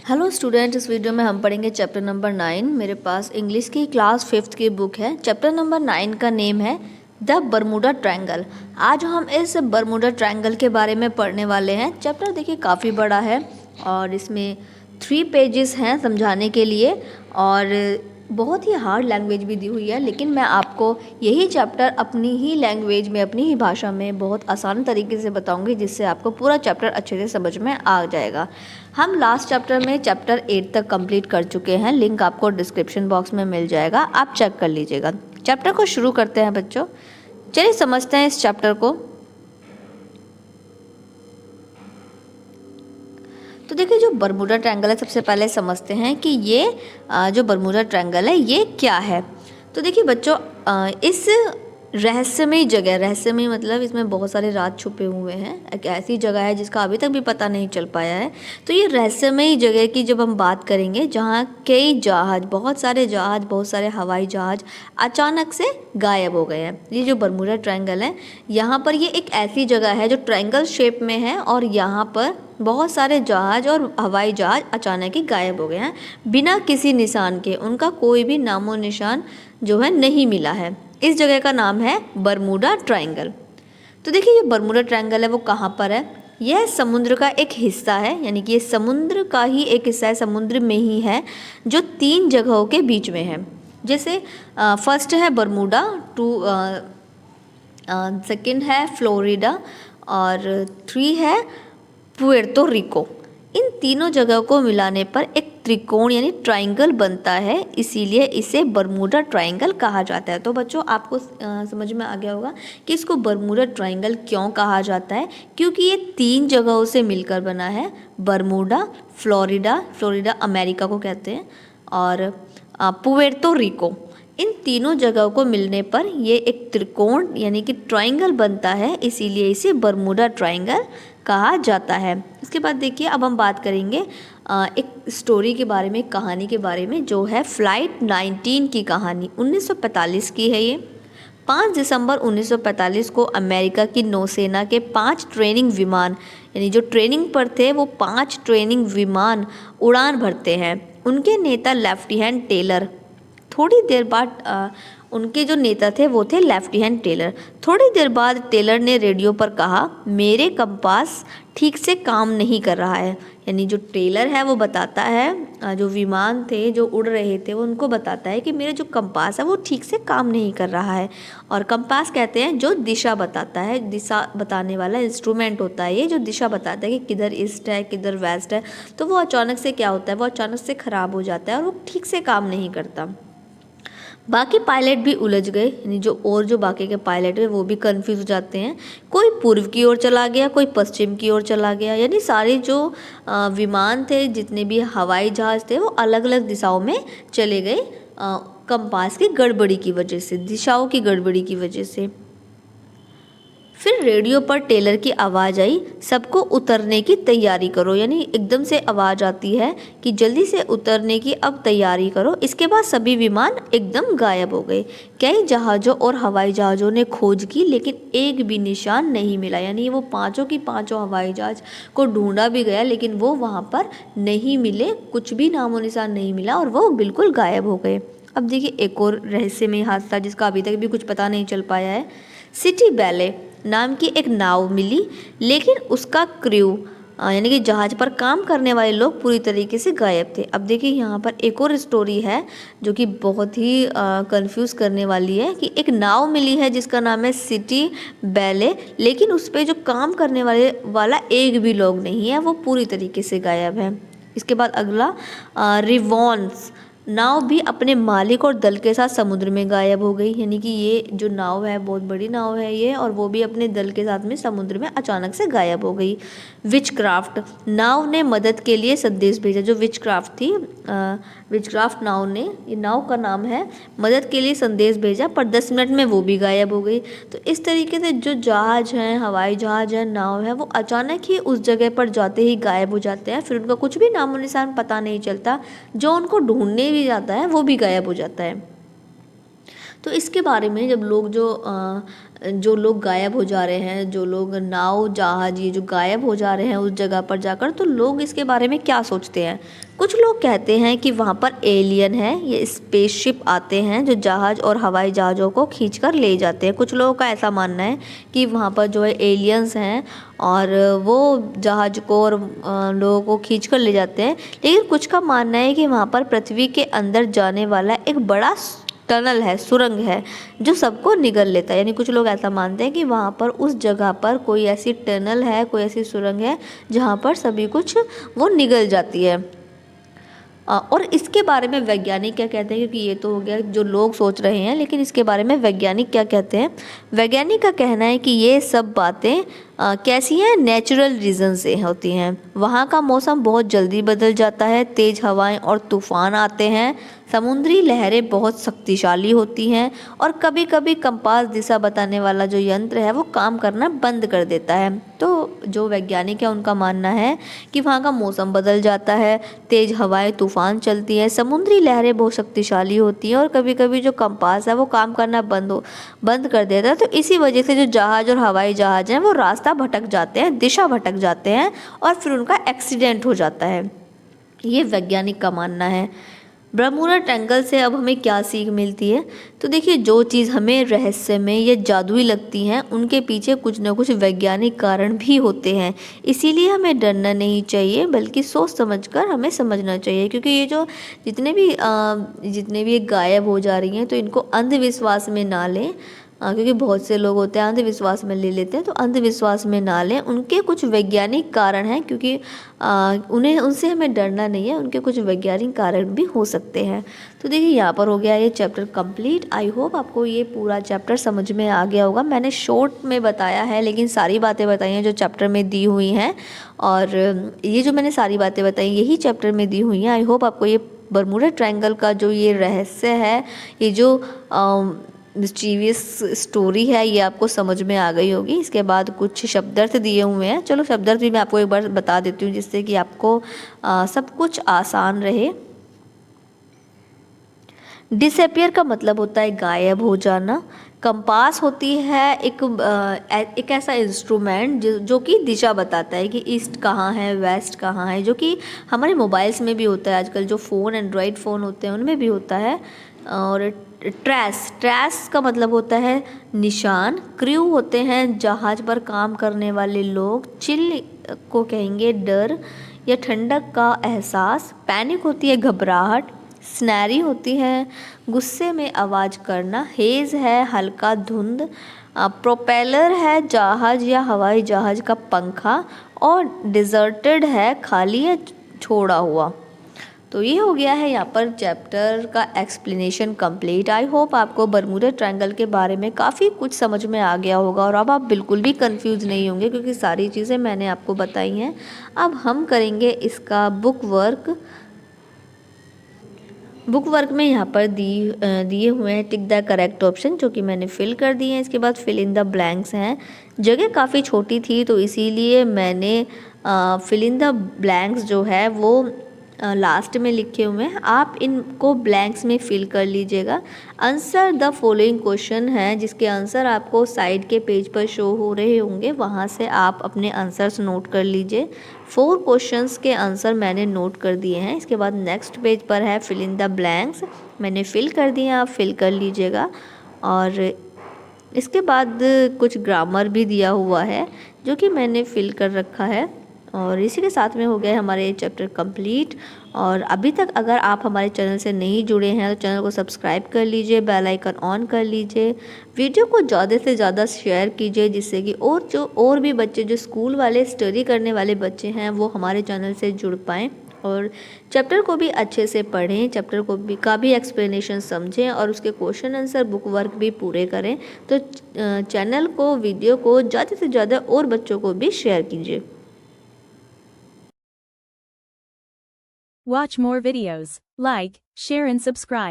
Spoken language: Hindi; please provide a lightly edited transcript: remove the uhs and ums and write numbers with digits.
हेलो स्टूडेंट, इस वीडियो में हम पढ़ेंगे चैप्टर नंबर 9। मेरे पास इंग्लिश की क्लास 5th की बुक है। चैप्टर नंबर 9 का नेम है द बरमूडा ट्रायंगल। आज हम इस बरमूडा ट्रायंगल के बारे में पढ़ने वाले हैं। चैप्टर देखिए काफ़ी बड़ा है और इसमें 3 पेजेस हैं समझाने के लिए और बहुत ही हार्ड लैंग्वेज भी दी हुई है, लेकिन मैं आपको यही चैप्टर अपनी ही लैंग्वेज में, अपनी ही भाषा में बहुत आसान तरीके से बताऊंगी, जिससे आपको पूरा चैप्टर अच्छे से समझ में आ जाएगा। हम लास्ट चैप्टर में चैप्टर 8 तक कंप्लीट कर चुके हैं। लिंक आपको डिस्क्रिप्शन बॉक्स में मिल जाएगा, आप चेक कर लीजिएगा। चैप्टर को शुरू करते हैं बच्चों। चलिए समझते हैं इस चैप्टर को। तो देखिए, जो बरमूडा ट्रायंगल है, सबसे पहले समझते हैं कि ये जो बरमूडा ट्रायंगल है ये क्या है। तो देखिए बच्चों, इस रहस्यमयी जगह, रहस्यमयी मतलब इसमें बहुत सारे राज छुपे हुए हैं। एक ऐसी जगह है जिसका अभी तक भी पता नहीं चल पाया है। तो ये रहस्यमयी जगह की जब हम बात करेंगे, जहाँ कई जहाज, बहुत सारे हवाई जहाज अचानक से गायब हो गए हैं। ये जो बरमूडा ट्रायंगल है, यहाँ पर ये एक ऐसी जगह है जो ट्रायंगल शेप में है और यहाँ पर बहुत सारे जहाज और हवाई जहाज अचानक ही गायब हो गए हैं बिना किसी निशान के। उनका कोई भी नामो निशान जो है नहीं मिला है। इस जगह का नाम है बरमूडा ट्रायंगल। तो देखिए, ये बरमूडा ट्रायंगल है वो कहाँ पर है। यह समुद्र का एक हिस्सा है, यानी कि ये समुद्र का ही एक हिस्सा है, समुद्र में ही है, जो 3 जगहों के बीच में है। जैसे फर्स्ट है बरमूडा, सेकंड है फ्लोरिडा और 3 है पुएर्तो रिको। इन तीनों जगहों को मिलाने पर एक त्रिकोण यानी ट्रायंगल बनता है, इसीलिए इसे बरमूडा ट्रायंगल कहा जाता है। तो बच्चों, आपको समझ में आ गया होगा कि इसको बरमूडा ट्रायंगल क्यों कहा जाता है, क्योंकि ये 3 जगहों से मिलकर बना है। बरमूडा, फ्लोरिडा अमेरिका को कहते हैं, और पुएर्तो रिको। इन तीनों जगहों को मिलने पर ये एक त्रिकोण यानी कि ट्रायंगल बनता है, इसीलिए इसे बरमूडा ट्रायंगल कहा जाता है। इसके बाद देखिए, अब हम बात करेंगे एक स्टोरी के बारे में, कहानी के बारे में, जो है फ्लाइट 19 की कहानी। 1945 की है ये। 5 दिसंबर 1945 को अमेरिका की नौसेना के 5 ट्रेनिंग विमान, यानी जो ट्रेनिंग पर थे वो 5 ट्रेनिंग विमान उड़ान भरते हैं। उनके नेता लेफ्टिनेंट टेलर, थोड़ी देर बाद उनके जो नेता थे वो थे लेफ्टिनेंट टेलर। थोड़ी देर बाद टेलर ने रेडियो पर कहा, मेरे कंपास ठीक से काम नहीं कर रहा है। यानी जो टेलर है वो बताता है, जो विमान थे जो उड़ रहे थे वो उनको बताता है कि मेरा जो कंपास है वो ठीक से काम नहीं कर रहा है। और कंपास कहते हैं जो दिशा बताता है, दिशा बताने वाला इंस्ट्रूमेंट होता है ये, जो दिशा बताता है कि किधर ईस्ट है किधर वेस्ट है। तो वो अचानक से क्या होता है, वो अचानक से ख़राब हो जाता है और वो ठीक से काम नहीं करता। बाकी पायलट भी उलझ गए, यानी जो बाकी के पायलट है वो भी कंफ्यूज हो जाते हैं। कोई पूर्व की ओर चला गया, कोई पश्चिम की ओर चला गया, यानी सारे जो विमान थे, जितने भी हवाई जहाज थे, वो अलग अलग दिशाओं में चले गए कंपास की गड़बड़ी की वजह से, दिशाओं की गड़बड़ी की वजह से। फिर रेडियो पर टेलर की आवाज़ आई, सबको उतरने की तैयारी करो। यानी एकदम से आवाज़ आती है कि जल्दी से उतरने की अब तैयारी करो। इसके बाद सभी विमान एकदम गायब हो गए। कई जहाज़ों और हवाई जहाज़ों ने खोज की, लेकिन एक भी निशान नहीं मिला। यानी वो पाँचों की पाँचों हवाई जहाज़ को ढूंढा भी गया, लेकिन वो वहाँ पर नहीं मिले, कुछ भी नामो निशान नहीं मिला और वो बिल्कुल गायब हो गए। अब देखिए, एक और रहस्यमय हादसा जिसका अभी तक भी कुछ पता नहीं चल पाया है। सिटी बैले नाम की एक नाव मिली, लेकिन उसका क्रू यानी कि जहाज पर काम करने वाले लोग पूरी तरीके से गायब थे। अब देखिए, यहाँ पर एक और स्टोरी है जो कि बहुत ही कंफ्यूज करने वाली है कि एक नाव मिली है जिसका नाम है सिटी बैले, लेकिन उस पर जो काम करने वाला एक भी लोग नहीं है, वो पूरी तरीके से गायब है। इसके बाद अगला, रिवॉन्स नाव भी अपने मालिक और दल के साथ समुद्र में गायब हो गई। यानी कि ये जो नाव है बहुत बड़ी नाव है ये, और वो भी अपने दल के साथ में समुद्र में अचानक से गायब हो गई। विचक्राफ्ट नाव ने मदद के लिए संदेश भेजा। जो विचक्राफ्ट थी, विचक्राफ्ट नाव ने, ये नाव का नाम है, मदद के लिए संदेश भेजा, पर 10 मिनट में वो भी गायब हो गई। तो इस तरीके से जो जहाज हैं, हवाई जहाज है, नाव है, वो अचानक ही उस जगह पर जाते ही गायब हो जाते हैं। फिर उनका कुछ भी नामो निशान पता नहीं चलता। जो उनको ढूंढने भी जाता है वो भी गायब हो जाता है। तो इसके बारे में जब लोग जो लोग गायब हो जा रहे हैं, जो लोग नाव जहाज ये जो गायब हो जा रहे हैं उस जगह पर जाकर, तो लोग इसके बारे में क्या सोचते हैं। कुछ लोग कहते हैं कि वहाँ पर एलियन है, ये स्पेसशिप आते हैं जो जहाज और हवाई जहाज़ों को खींचकर ले जाते हैं। कुछ लोगों का ऐसा मानना है कि वहाँ पर जो है एलियंस हैं और वो जहाज को और लोगों को खींचकर ले जाते हैं। लेकिन कुछ का मानना है कि वहाँ पर पृथ्वी के अंदर जाने वाला एक बड़ा टनल है, सुरंग है, जो सबको निगल लेता है। यानी कुछ लोग ऐसा मानते हैं कि वहाँ पर उस जगह पर कोई ऐसी टनल है, कोई ऐसी सुरंग है जहाँ पर सभी कुछ वो निगल जाती है। और इसके बारे में वैज्ञानिक क्या कहते हैं, क्योंकि ये तो हो गया जो लोग सोच रहे हैं, लेकिन इसके बारे में वैज्ञानिक क्या कहते हैं। वैज्ञानिक का कहना है कि ये सब बातें कैसी हैं, नेचुरल रीज़न से होती हैं। वहाँ का मौसम बहुत जल्दी बदल जाता है, तेज़ हवाएं और तूफ़ान आते हैं, समुद्री लहरें बहुत शक्तिशाली होती हैं और कभी कभी कंपास दिशा बताने वाला जो यंत्र है वो काम करना बंद कर देता है। तो जो वैज्ञानिक है उनका मानना है कि वहाँ का मौसम बदल जाता है, तेज़ हवाएं तूफ़ान चलती हैं, समुद्री लहरें बहुत शक्तिशाली होती हैं और कभी कभी जो कंपास है वो काम करना बंद कर देता है। तो इसी वजह से जो जहाज़ और हवाई जहाज़ हैं वो रास्ता भटक जाते हैं, दिशा भटक जाते हैं और फिर उनका एक्सीडेंट हो जाता है। ये वैज्ञानिक का मानना है। बर्मुडा ट्रायंगल से अब हमें क्या सीख मिलती है। तो देखिए, जो चीज़ हमें रहस्यमय या जादुई लगती हैं उनके पीछे कुछ ना कुछ वैज्ञानिक कारण भी होते हैं। इसीलिए हमें डरना नहीं चाहिए, बल्कि सोच समझकर हमें समझना चाहिए। क्योंकि ये जो जितने भी ये गायब हो जा रही हैं, तो इनको अंधविश्वास में ना लें। क्योंकि बहुत से लोग होते हैं अंधविश्वास में ले लेते हैं, तो अंधविश्वास में ना लें। उनके कुछ वैज्ञानिक कारण हैं, क्योंकि उनसे हमें डरना नहीं है, उनके कुछ वैज्ञानिक कारण भी हो सकते हैं। तो देखिए, यहाँ पर हो गया ये चैप्टर कंप्लीट। आई होप आपको ये पूरा चैप्टर समझ में आ गया होगा। मैंने शॉर्ट में बताया है, लेकिन सारी बातें बताई हैं जो चैप्टर में दी हुई हैं, और ये जो मैंने सारी बातें बताई यही चैप्टर में दी हुई हैं। आई होप आपको ये बर्मुडा ट्रायंगल का जो ये रहस्य है, ये जो मिस्टीरियस स्टोरी है, ये आपको समझ में आ गई होगी। इसके बाद कुछ शब्दार्थ दिए हुए हैं। चलो, शब्दार्थ भी मैं आपको एक बार बता देती हूँ, जिससे कि आपको सब कुछ आसान रहे। डिसअपियर का मतलब होता है गायब हो जाना। कंपास होती है एक ऐसा इंस्ट्रूमेंट जो कि दिशा बताता है कि ईस्ट कहाँ है, वेस्ट कहाँ है, जो कि हमारे मोबाइल्स में भी होता है। आजकल जो फ़ोन एंड्रॉयड फ़ोन होते हैं उनमें भी होता है। और ट्रेस का मतलब होता है निशान। क्रू होते हैं जहाज पर काम करने वाले लोग। चिल को कहेंगे डर या ठंडक का एहसास। पैनिक होती है घबराहट। स्नैरी होती है गुस्से में आवाज़ करना। हेज़ है हल्का धुंध। प्रोपेलर है जहाज या हवाई जहाज का पंखा। और डिज़र्टेड है खाली या छोड़ा हुआ। तो ये हो गया है यहाँ पर चैप्टर का एक्सप्लेनेशन कंप्लीट। आई होप आपको बर्मुडा ट्रायंगल के बारे में काफ़ी कुछ समझ में आ गया होगा और अब आप बिल्कुल भी कंफ्यूज नहीं होंगे, क्योंकि सारी चीज़ें मैंने आपको बताई हैं। अब हम करेंगे इसका बुक वर्क में यहाँ पर दिए हुए हैं टिक द करेक्ट ऑप्शन, जो कि मैंने फिल कर दिए हैं। इसके बाद फिल इन द ब्लैंक्स हैं। जगह काफ़ी छोटी थी, तो इसीलिए मैंने फिल इन द ब्लैंक्स जो है वो लास्ट में लिखे हुए हैं। आप इनको ब्लैंक्स में फिल कर लीजिएगा। आंसर द फॉलोइंग क्वेश्चन है, जिसके आंसर आपको साइड के पेज पर शो हो रहे होंगे, वहाँ से आप अपने आंसर्स नोट कर लीजिए। 4 क्वेश्चंस के आंसर मैंने नोट कर दिए हैं। इसके बाद नेक्स्ट पेज पर है फिल इन द ब्लैंक्स, मैंने फिल कर दिए, आप फिल कर लीजिएगा। और इसके बाद कुछ ग्रामर भी दिया हुआ है, जो कि मैंने फिल कर रखा है। और इसी के साथ में हो गया हमारे ये चैप्टर कंप्लीट। और अभी तक अगर आप हमारे चैनल से नहीं जुड़े हैं तो चैनल को सब्सक्राइब कर लीजिए, बेल आइकन ऑन कर लीजिए, वीडियो को ज़्यादा से ज़्यादा शेयर कीजिए, जिससे कि और भी बच्चे जो स्कूल वाले स्टडी करने वाले बच्चे हैं वो हमारे चैनल से जुड़ पाएँ और चैप्टर को भी अच्छे से पढ़ें, चैप्टर का भी एक्सप्लेनेशन समझें और उसके क्वेश्चन आंसर बुक वर्क भी पूरे करें। तो चैनल को, वीडियो को ज़्यादा से ज़्यादा और बच्चों को भी शेयर कीजिए। Watch more videos, like, share and subscribe.